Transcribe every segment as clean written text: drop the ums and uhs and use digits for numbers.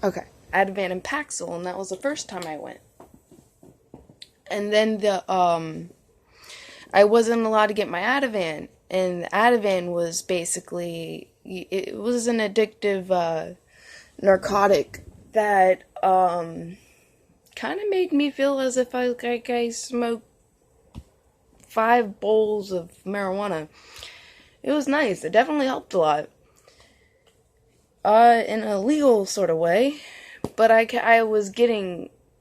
Okay, Ativan and Paxil, and that was the first time I went. And then I wasn't allowed to get my Ativan, and the Ativan was basically, it was an addictive narcotic that kind of made me feel as if I smoked 5 bowls of marijuana. It was nice. It definitely helped a lot. In a legal sort of way, but I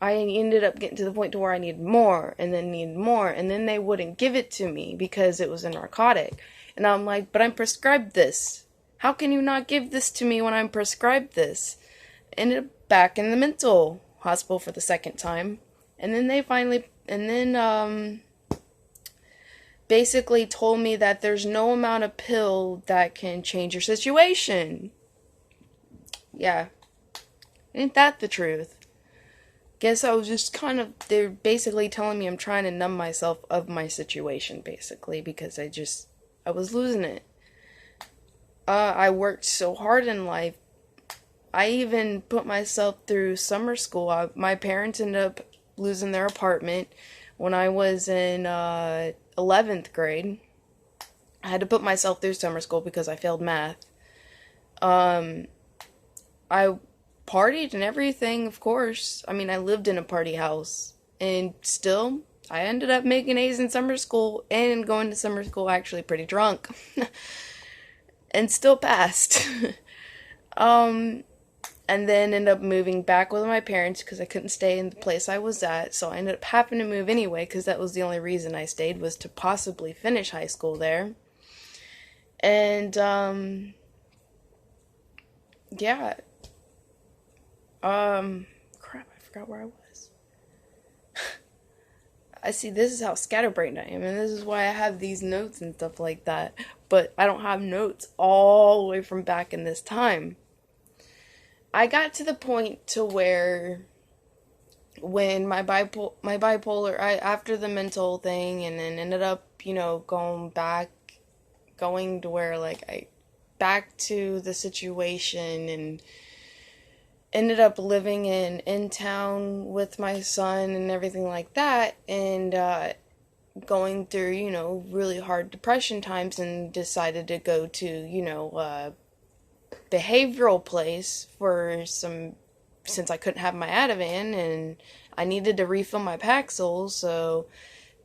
ended up getting to the point to where I needed more, and then needed more, and then they wouldn't give it to me because it was a narcotic. And I'm like, but I'm prescribed this. How can you not give this to me when I'm prescribed this? Ended up back in the mental hospital for the second time. And then basically told me that there's no amount of pill that can change your situation. Yeah. Ain't that the truth? Guess I was just they're basically telling me I'm trying to numb myself of my situation, basically, because I was losing it. I worked so hard in life. I even put myself through summer school. My parents ended up losing their apartment when I was in 11th grade. I had to put myself through summer school because I failed math. I partied and everything, of course. I mean, I lived in a party house, and still, I ended up making A's in summer school and going to summer school actually pretty drunk, and still passed. And then ended up moving back with my parents because I couldn't stay in the place I was at, so I ended up having to move anyway because that was the only reason I stayed, was to possibly finish high school there. And, yeah. Crap, I forgot where I was. I see, this is how scatterbrained I am, and this is why I have these notes and stuff like that. But I don't have notes all the way from back in this time. I got to the point to where when my bipolar, after the mental thing, and then ended up, going to where, like, I back to the situation, and ended up living in town with my son and everything like that, and going through, really hard depression times, and decided to go to, behavioral place since I couldn't have my Ativan, and I needed to refill my Paxil, so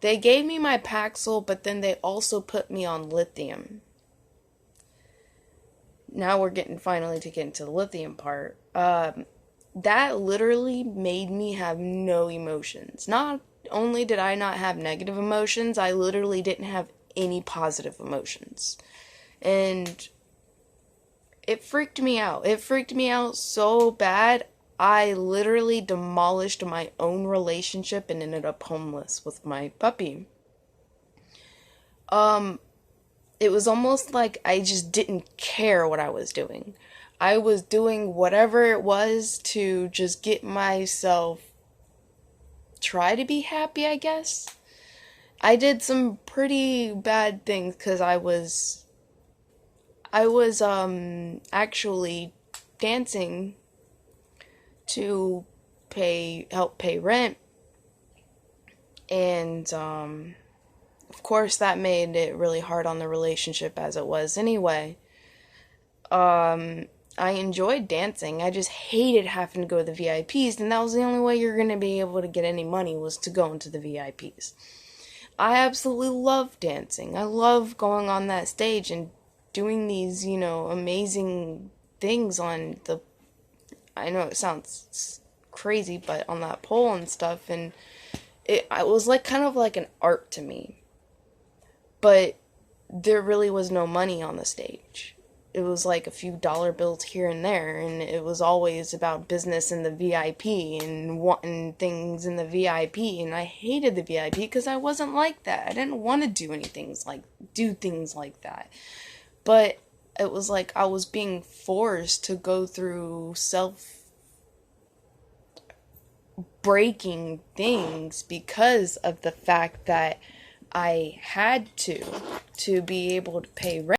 they gave me my Paxil, but then they also put me on lithium. Now we're finally to get into the lithium part. That literally made me have no emotions. Not only did I not have negative emotions, I literally didn't have any positive emotions. And it freaked me out. It freaked me out so bad, I literally demolished my own relationship and ended up homeless with my puppy. It was almost like I just didn't care what I was doing. I was doing whatever it was to just get myself try to be happy, I guess. I did some pretty bad things because I was actually dancing to help pay rent, and of course that made it really hard on the relationship as it was anyway. I enjoyed dancing. I just hated having to go to the VIPs, and that was the only way you're going to be able to get any money, was to go into the VIPs. I absolutely love dancing. I love going on that stage and doing these, amazing things on I know it sounds crazy, but on that pole and stuff, and it was like kind of like an art to me. But there really was no money on the stage. It was like a few dollar bills here and there, and it was always about business in the VIP and wanting things in the VIP, and I hated the VIP because I wasn't like that. I didn't want to do things like that. But it was like I was being forced to go through breaking things because of the fact that I had to be able to pay rent.